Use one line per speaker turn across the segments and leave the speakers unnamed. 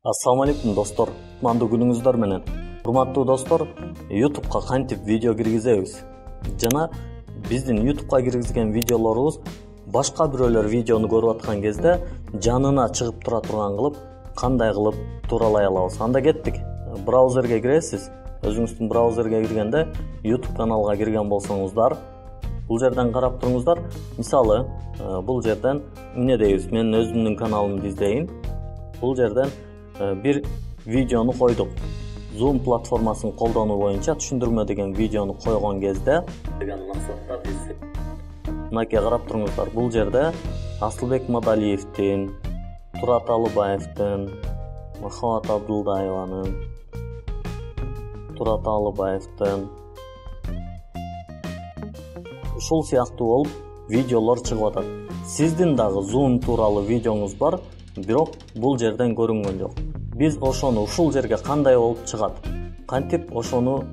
Assalamu alaikum dostlar. Kutmandуу күнүңүздөр менен. Урматтуу достор, YouTube'га кантип видео киргизебиз? Жана биздин YouTube'га киргизген видеолорубуз башка бирөөлөр видеону көрүп аткан кезде жанына чыгып тура турган кылып, кандай кылып тууралай алабыз? Анда кеттик. Браузерге киресиз. Өзүңүздүн браузерге киргенде YouTube каналга кирген болсоңуздар, бул жерден карап туруңуздар. Мисалы, бул жерден эмне дейбиз? Мен өзүмдүн каналымды издейин. Бул жерден bir videonu koyduk. Zoom platformasını koldanуу boyunca түшүндүрмө деген видеону койгон кезде деген максатта биз мынакей карап туруңуздар. Бул жерде Асылбек Мадалиевдин, Турат Алыбаевдин, Махабат Абдулдаеванын, Турат Алыбаевдин ушул сыяктуу болуп видеолор чыгып атат. Сиздин дагы Zoom тууралуу видеоңуз бар, бирок бул жерден көрүнгөн жок. Биз ошону ушул жерге кандай болуп чыгат? Кантип ошону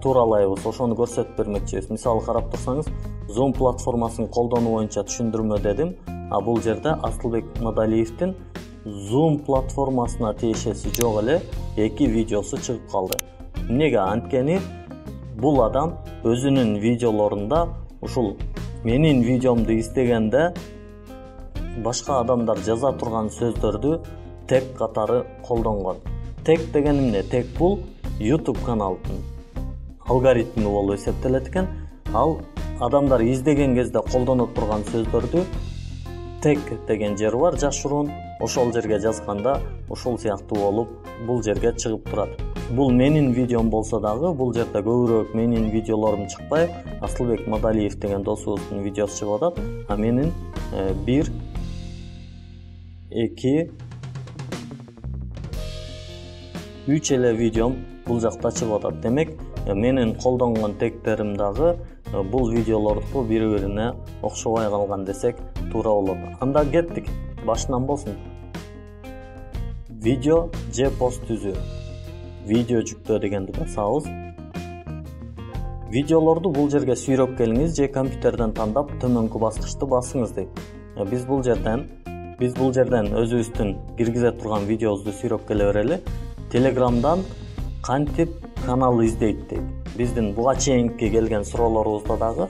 тууралайбыз, ошону көрсөтүп бермекчибиз. Мисалы карап турсаңыз, Zoom платформасын колдонуу боюнча түшүндүрмө дедим. А бул жерде Асылбек Мадалиевдин Zoom платформасына тиешеси жок эле 2 видеосу чыгып калды. Эмнеге? Анткени бул адам өзүнүн видеолорунда ушул менин видеомду издегенде башка адамдар жаза турган сөздөрдү тег катары колдонгон. Тег деген эмне? Тег бул YouTube каналдын алгоритми болуп эсептелет экен. Ал адамдар издеген кезде колдонуп турган сөздөрдү тег деген жери бар, жашыруун. Ошол жерге жазганда ушул сыяктуу болуп бул жерге чыгып турат. Бул менин видеом болсо дагы бул жерде көбүрөөк менин видеолорум чыкпай, Асылбек Мадалиев деген досубуздун видеосу чыгып атат. А менин 1 2 3 эле видеом бул жакта чыгып атат. Демек, менин колдонгон тегтерим дагы бул видеолордуку бири-бирине окшобой калган десек туура болот. Анда кеттик. Башынан болсун. Видео же пост түзүү. Видео жүктөө дегенди басабыз. Видеолорду бул жерге сүйрөп келиңиз же компьютерден тандап төмөнкү баскычты басыңыз дейт. Биз бул жерден өзүбүздүн киргизе турган видеобузду сүйрөп келе берели. Telegram'dan кантип канал издейт дейт. Биздин буга чейинки келген суроолорубузда дагы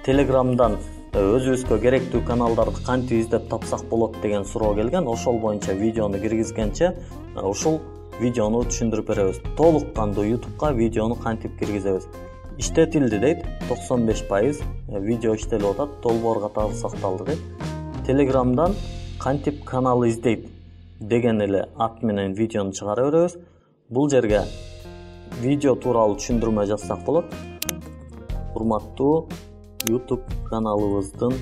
Telegram'dan өзүбүзгө керектүү каналдарды кантип издеп тапсак болот деген суроо келген. Ошол боюнча видеону киргизгенче ушул видеону түшүндүрүп беребиз. Толук кандуу YouTube'га видеону кантип киргизебиз. Иштетилди дейт. 95% видео иштелип атат. Долбоор катары сакталды дейт. Telegram'dan кантип канал издейт деген эле ат менен видеону чыгара беребиз. Бул жерге видео тууралуу түшүндүрмө жазсак болот. Урматтуу YouTube каналыбыздын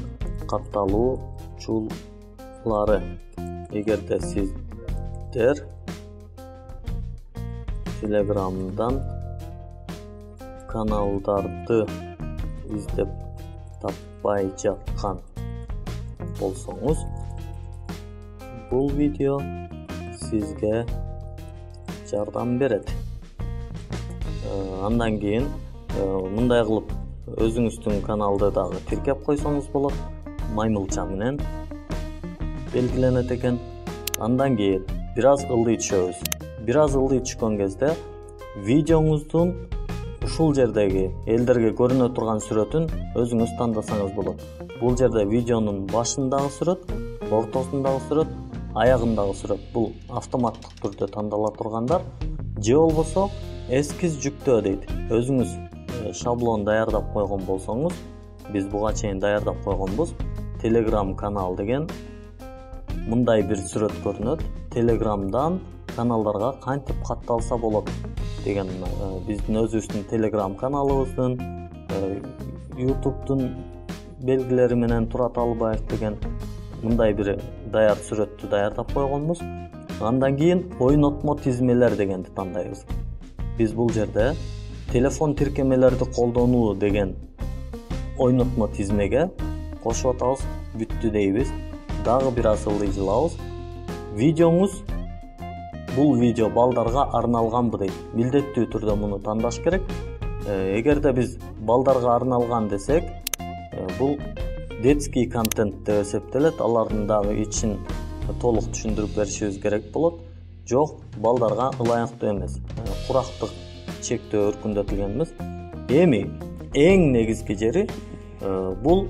катталуучулары, эгерде сиздер Telegram'dan каналдарды издеп таппай жаткан болсоңуз, бул видео сизге жардам берет. Андан кийин мындай кылып өзүңүздүн каналды дагы тиркеп койсоңуз болот. Маймылча менен белгиленет экен. Андан кийин бир аз ылдый түшөбүз. Бир аз ылдый түшкөн кезде видеоңуздун ушул жердеги элдерге көрүнө турган сүрөтүн өзүңүз тандасаңыз болот. Бул жерде видеонун башындагы сүрөт, ортосундагы сүрөт, аягындагы сүрөт бул автоматтык түрдө тандала тургандар. Же болбосо эскиз жүктөө дейт. Өзүңүз шаблон даярдап койгон болсоңуз, биз буга чейин даярдап койгонбуз. Telegram канал деген мындай бир сүрөт көрүнөт. Telegram'dan каналдарга кантип катталса болот деген биздин өзүбүздүн Telegram каналыбыздын YouTube'дун белгилери менен Турат Алыбаев деген мындай бир даяр сүрөттү даярдап койгонбуз. Андан кийин ойнотмо тизмелер дегенди тандайбыз. Биз бул жерде телефон тиркемелерди колдонуу деген ойнотмо тизмеге кошуп атабыз. Бүттү дейбиз. Дагы бир аз ылдый жылабыз. Видеоңуз бул видео балдарга арналганбы дейт. Милдеттүү түрдө муну тандаш керек. Эгерде биз балдарга арналган десек, бул детский контент деп эсептелет. Алардын дагы ичин толук түшүндүрүп беришибиз керек болот. жок, балдарга ылайыктуу эмес. Курактык чектөө өркүндөтүлген эмес. Эми эң негизги жери бул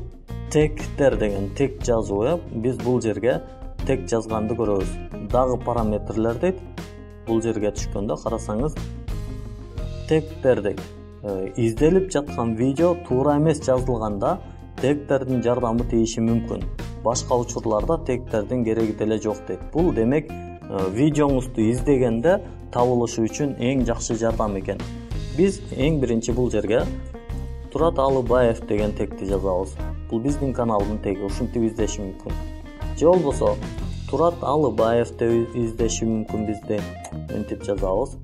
тегтер деген тег жазуу. Биз бул жерге тег жазганды көрөбүз. Дагы параметрлер дейт. Бул жерге түшкөндө карасаңыз тегтер дейт. Изделип жаткан видео туура эмес жазылганда тегтердин жардамы тийиши мүмкүн. Башка учурларда тегтердин кереги деле жок дейт. Бул демек видеоңузду издегенде табылышы үчүн эң жакшы жардам экен. Биз эң биринчи бул жерге Турат Алыбаев деген тегти жазабыз. Бул биздин каналдын теги, ушинтип издеши мүмкүн. Же болбосо Турат Алыбаев деп издеши мүмкүн, бизди ентип жазабыз.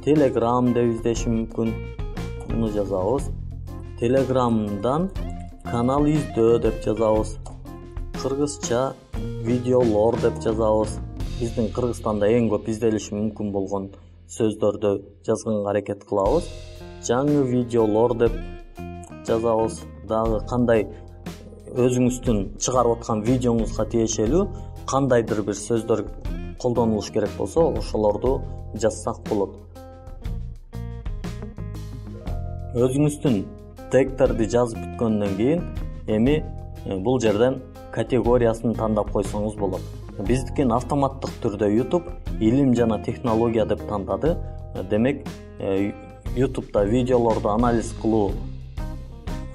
Telegram деп издеши мүмкүн, муну жазабыз. Telegramдан канал издөө деп жазабыз. Кыргызча видеолор деп жазабыз. Биздин Кыргызстанда эң көп изделиши мүмкүн болгон сөздөрдү жазганга аракет кылабыз. Жаңы видеолор деп жазабыз. Дагы кандай өзүңүздүн чыгарып аткан видеоңузга тиешелүү кандайдыр бир сөздөр колдонулуш керек болсо, ошолорду жазсак болот. Өзүңүздүн тегтерди жазып бүткөндөн кийин эми бул жерден категориясын тандап койсоңуз болот. Биздикин автоматтык түрдө YouTube илим жана технология деп тандады. Демек, YouTube'да видеолорду анализ кылуу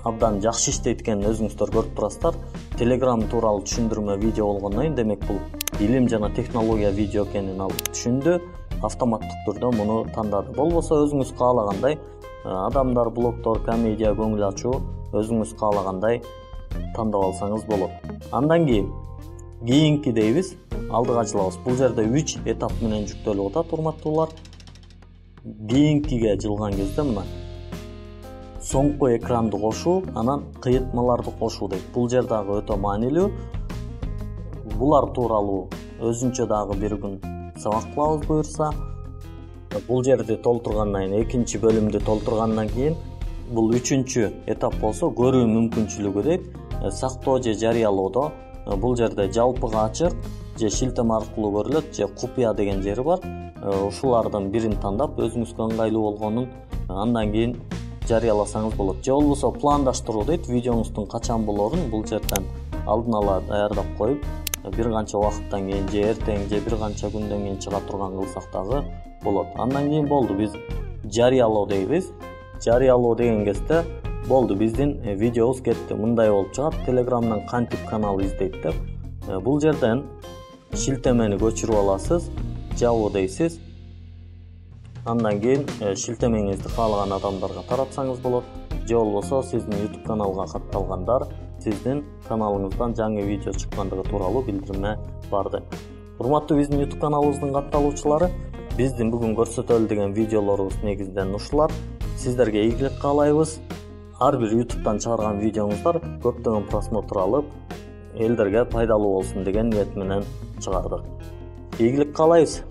абдан жакшы иштейт экенин өзүңүздөр көрүп турасыздар. Telegram тууралуу түшүндүрмө видео болгондон кийин демек бул илим жана технология видео экенин ал түшүндү, автоматтык түрдө муну тандады. Болбосо өзүңүз каалагандай адамдар, блогдор, комедия, көңүл ачуу өзүңүз каалагандай тандап алсаңыз болот. Андан кийинки дейбиз, алдыга жылабыз. Бул жерде 3 этап менен жүктөлүп атат, урматтуулар. Кийинкиге жылган кезде мына соңку экранды кошуу, анан кыйытмаларды кошуу дейт. Бул жер дагы өтө маанилүү. Булар тууралуу өзүнчө дагы бир күн сабак кылабыз буюрса. Бул жерди толтургандан кийин, экинчи бөлүмдү толтургандан кийин бул 3-чү этап болсо көрүү мүмкүнчүлүгү дейт. Сактоо же жарыялоодо бул жерде жалпыга ачык же шилтеме аркылуу көрүлөт же купуя деген жери бар. Ушулардан бирин тандап өзүңүзгө ыңгайлуу болгонун андан кийин жарыяласаңыз болот. Же болбосо пландаштыруу дейт, видеоңуздун качан болорун бул жерден алдын ала даярдап коюп, бир канча убакыттан кийин же эртең же бир канча күндөн кийин чыга турган кылсак дагы болот. Андан кийин болду, биз жарыялоо дейбиз. Жарыялоо деген кезде болду, биздин видеобуз кетти. Мындай болуп чыгат. Telegram'дан кантип канал издейт деп. Бул жерден шилтемени көчүрүп аласыз, жабуу дейсиз. Андан кийин шилтемеңизди каалаган адамдарга таратсаңыз болот. Же болбосо сиздин YouTube каналга катталгандар сиздин каналыңыздан жаңы видео чыккандыгы тууралуу билдирме барды. Урматтуу биздин YouTube каналыбыздын катталуучулары, биздин бүгүн көрсөтөлү деген видеолорубуз негизинен ушулар. Сиздерге ийгилик каалайбыз. Ар бир YouTube'дан чыгарган видеоңуздар көптөгөн просмотр алып, элдерге пайдалуу болсун деген ниет менен чыгардык. Ийгилик каалайбыз.